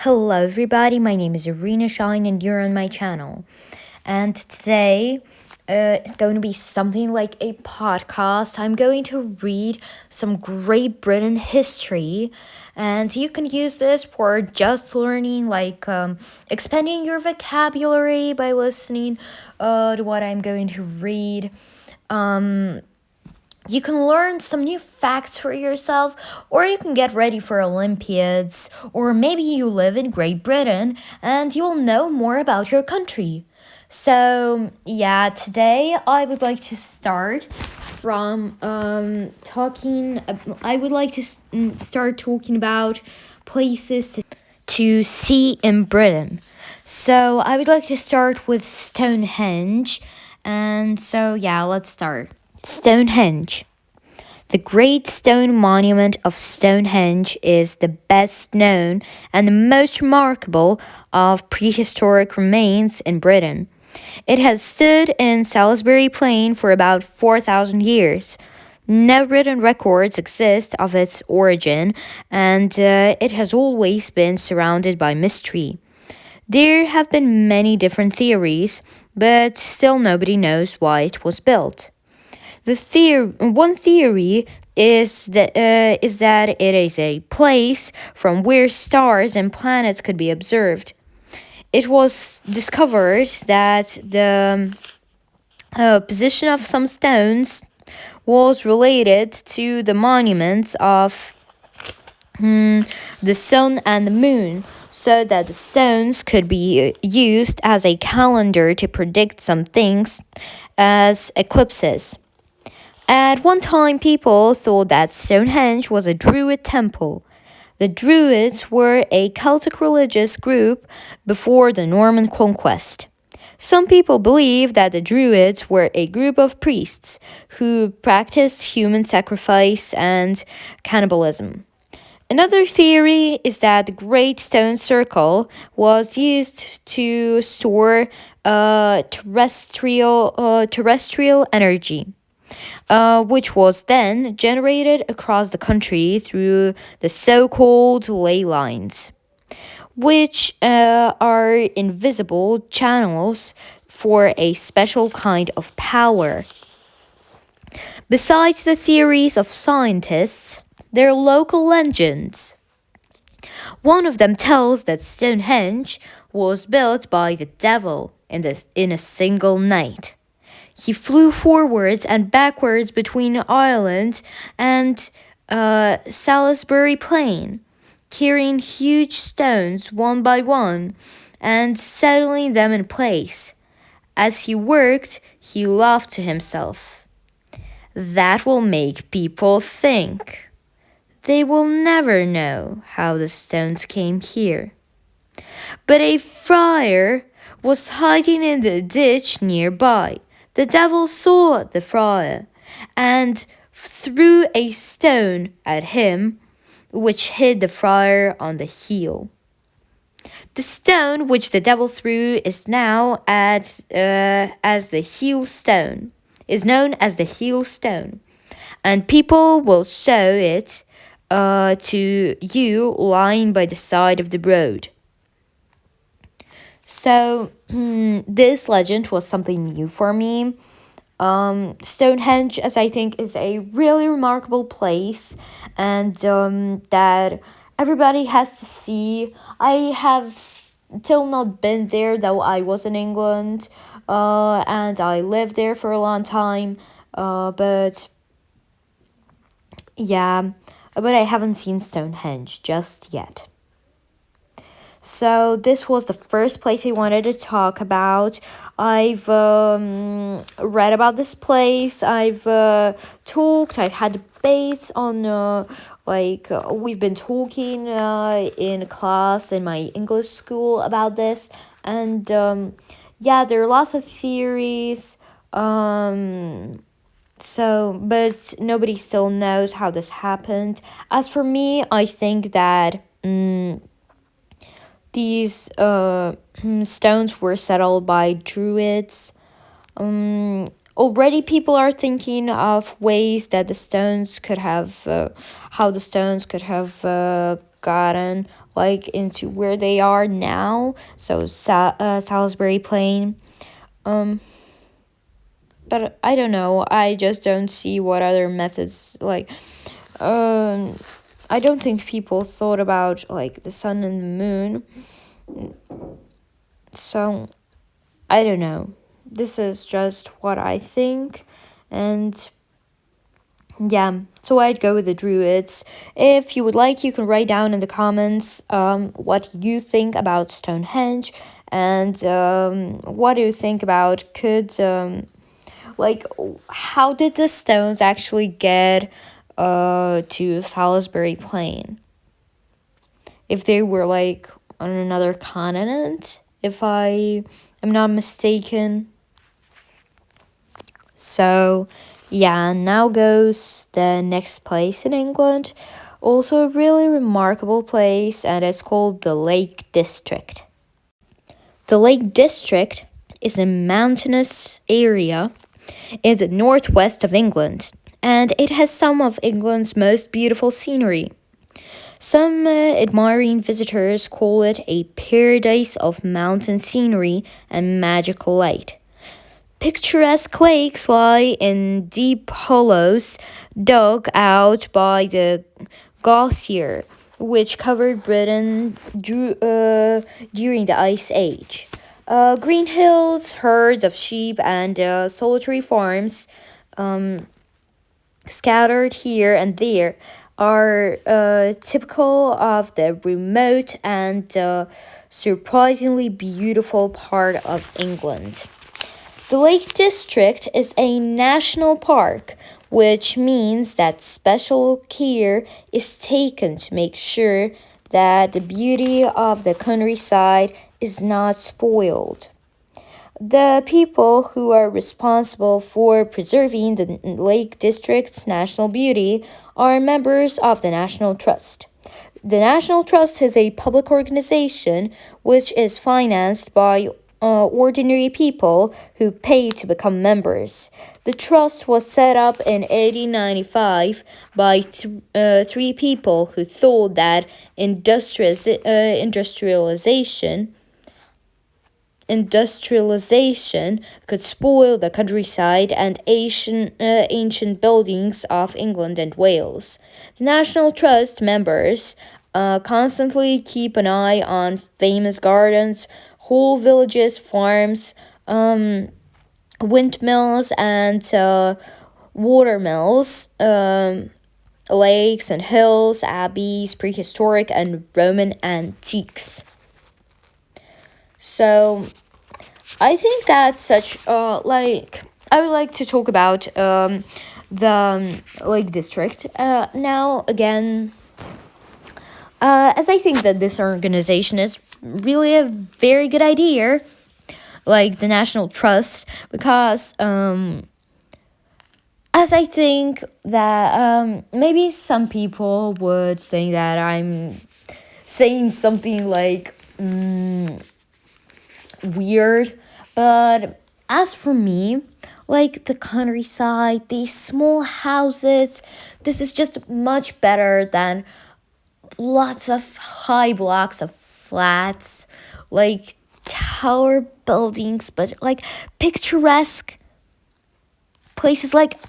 Hello, everybody. My name is Irina Shine, and you're on my channel. And today, it's going to be something like a podcast. I'm going to read some Great Britain history, and you can use this for just learning, like expanding your vocabulary by listening to what I'm going to read. You can learn some new facts for yourself, or you can get ready for Olympiads, or maybe you live in Great Britain and you will know more about your country. So, yeah, today I would like to start from I would like to start talking about places to see in Britain. So, I would like to start with Stonehenge. And so, yeah, let's start. Stonehenge. The Great Stone Monument of Stonehenge is the best known and the most remarkable of prehistoric remains in Britain. It has stood in Salisbury Plain for about 4,000 years. No written records exist of its origin, and it has always been surrounded by mystery. There have been many different theories, but still nobody knows why it was built. One theory is that it is a place from where stars and planets could be observed. It was discovered that the position of some stones was related to the monuments of the sun and the moon, so that the stones could be used as a calendar to predict some things as eclipses. At one time, people thought that Stonehenge was a Druid temple. The Druids were a Celtic religious group before the Norman conquest. Some people believe that the Druids were a group of priests who practiced human sacrifice and cannibalism. Another theory is that the Great Stone Circle was used to store terrestrial energy, which was then generated across the country through the so called ley lines, which are invisible channels for a special kind of power. Besides the theories of scientists, there are local legends. One of them tells that Stonehenge was built by the devil in a single night. He flew forwards and backwards between Ireland and Salisbury Plain, carrying huge stones one by one and settling them in place. As he worked, he laughed to himself. That will make people think. They will never know how the stones came here. But a friar was hiding in the ditch nearby. The devil saw the friar and threw a stone at him, which hit the friar on the heel. The stone which the devil threw is now as the heel stone, is known as the heel stone, and people will show it to you lying by the side of the road. So, this legend was something new for me. Stonehenge, as I think, is a really remarkable place, and that everybody has to see. I have still not been there, though I was in England, and I lived there for a long time. But yeah, but I haven't seen Stonehenge just yet. So this was the first place I wanted to talk about. I've read about this place. I've I've had debates on we've been talking in class in my English school about this, and yeah, there are lots of theories. But nobody still knows how this happened. As for me, I think that. These stones were settled by Druids. Already, people are thinking of ways that how the stones could have gotten like into where they are now. So Salisbury Plain. Um, but I don't know. I just don't see what other methods like. Um, I don't think people thought about like the sun and the moon. So I don't know. This is just what I think, and yeah, so I'd go with the Druids. If you would like, you can write down in the comments what you think about Stonehenge, and what do you think about like how did the stones actually get to Salisbury Plain? If they were like on another continent, if I am not mistaken. So, yeah, now goes the next place in England. Also, a really remarkable place, and it's called the Lake District. The Lake District is a mountainous area in the northwest of England, and it has some of England's most beautiful scenery. Some admiring visitors call it a paradise of mountain scenery and magical light. Picturesque lakes lie in deep hollows dug out by the glacier, which covered Britain during the Ice Age. Green hills, herds of sheep, and solitary farms scattered here and there are typical of the remote and surprisingly beautiful part of England. The Lake District is a national park, which means that special care is taken to make sure that the beauty of the countryside is not spoiled. The people who are responsible for preserving the Lake District's national beauty are members of the National Trust. The National Trust is a public organization which is financed by ordinary people who pay to become members. The trust was set up in 1895 by three people who thought that industrialization could spoil the countryside and ancient buildings of England and Wales. The National Trust members constantly keep an eye on famous gardens, whole villages, farms, windmills, and watermills, lakes and hills, abbeys, prehistoric and Roman antiques. So I think that's such like I would like to talk about the Lake District now again, as I think that this organization is really a very good idea, like the National Trust, because as I think that maybe some people would think that I'm saying something like weird, but as for me, like the countryside, these small houses, this is just much better than lots of high blocks of flats, like tower buildings, but like picturesque places like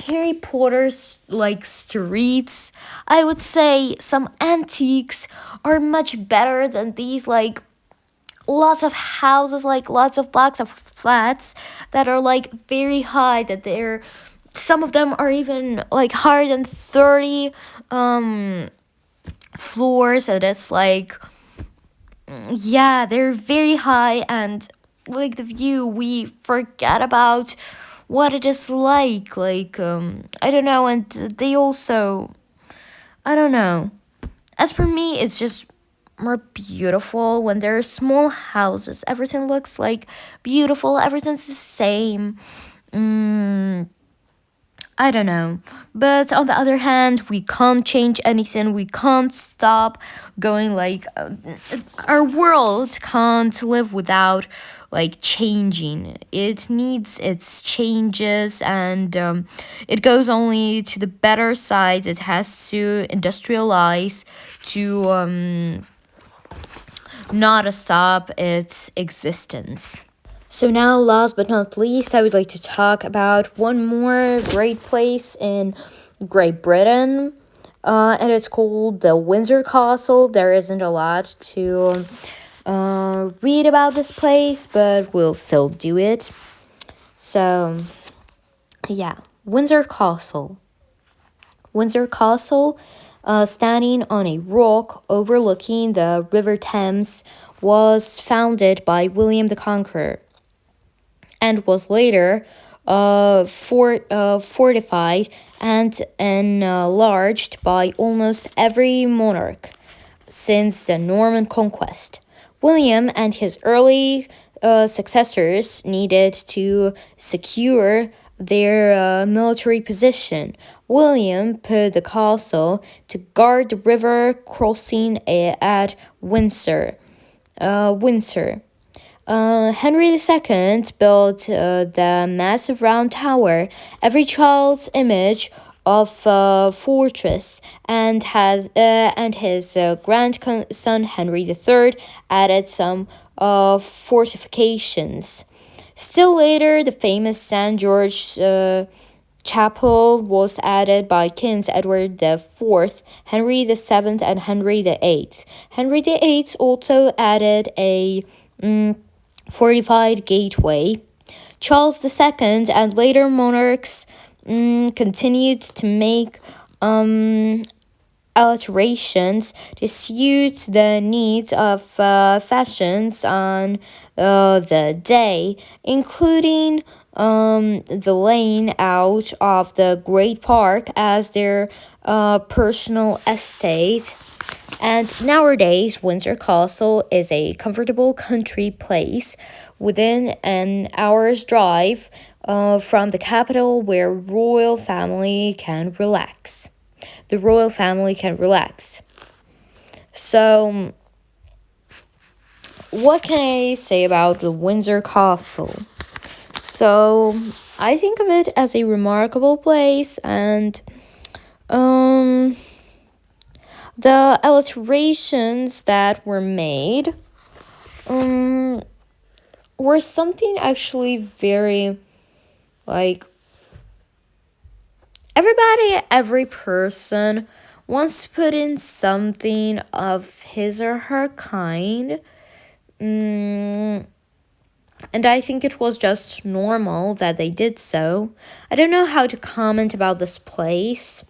Harry Potter's like streets. I would say some antiques are much better than these like lots of houses, like lots of blocks of flats that are like very high, that they're some of them are even like higher than 30 floors, and it's like yeah, they're very high, and like the view, we forget about what it is like I don't know, and they also I don't know. As for me, it's just more beautiful when there are small houses. Everything looks like beautiful. Everything's the same. I don't know. But on the other hand, we can't change anything. We can't stop going like our world can't live without like changing. It needs its changes and it goes only to the better side. It has to industrialize to not stop its existence. So now, last but not least, I would like to talk about one more great place in Great Britain, and it's called the Windsor Castle. There isn't a lot to read about this place, but we'll still do it. So, yeah, Windsor Castle. Windsor Castle, standing on a rock overlooking the River Thames, was founded by William the Conqueror and was later fortified and enlarged by almost every monarch since the Norman conquest. William and his early successors needed to secure their military position. William put the castle to guard the river crossing at Windsor. Henry II built the massive round tower, every child's image of a fortress, and his grandson Henry III added some fortifications. Still later, the famous St. George Chapel was added by Kings Edward IV, Henry VII, and Henry VIII. Henry VIII also added a fortified gateway. Charles II and later monarchs continued to make alterations to suit the needs of fashions on the day, including the laying out of the Great Park as their personal estate. And nowadays, Windsor Castle is a comfortable country place within an hour's drive from the capital where royal family can relax. The royal family can relax. So, what can I say about the Windsor Castle? So, I think of it as a remarkable place, and the alterations that were made were something actually very like every person wants to put in something of his or her kind. And I think it was just normal that they did so. I don't know how to comment about this place.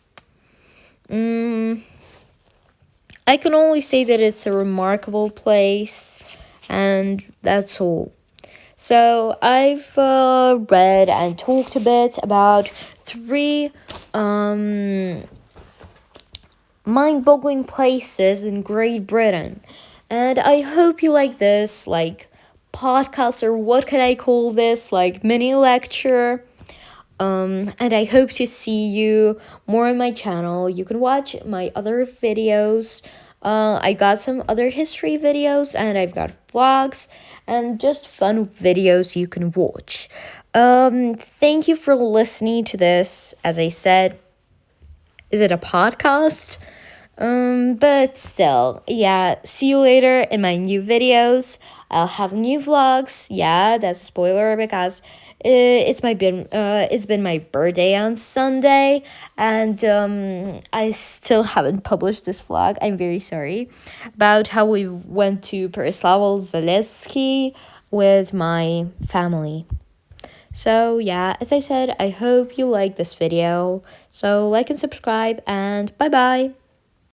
I can only say that it's a remarkable place, and that's all. So I've read and talked a bit about 3 mind-boggling places in Great Britain, and I hope you like this podcast, or what can I call this, mini lecture. And I hope to see you more on my channel. You can watch my other videos. I got some other history videos, and I've got vlogs and just fun videos you can watch. Thank you for listening to this. As I said, is it a podcast? But still, yeah, see you later in my new videos. I'll have new vlogs. Yeah, that's a spoiler because it's been my birthday on Sunday, and I still haven't published this vlog. I'm very sorry about how we went to Perslava Zaleski with my family. So yeah, as I said, I hope you like this video. So like and subscribe, and bye bye.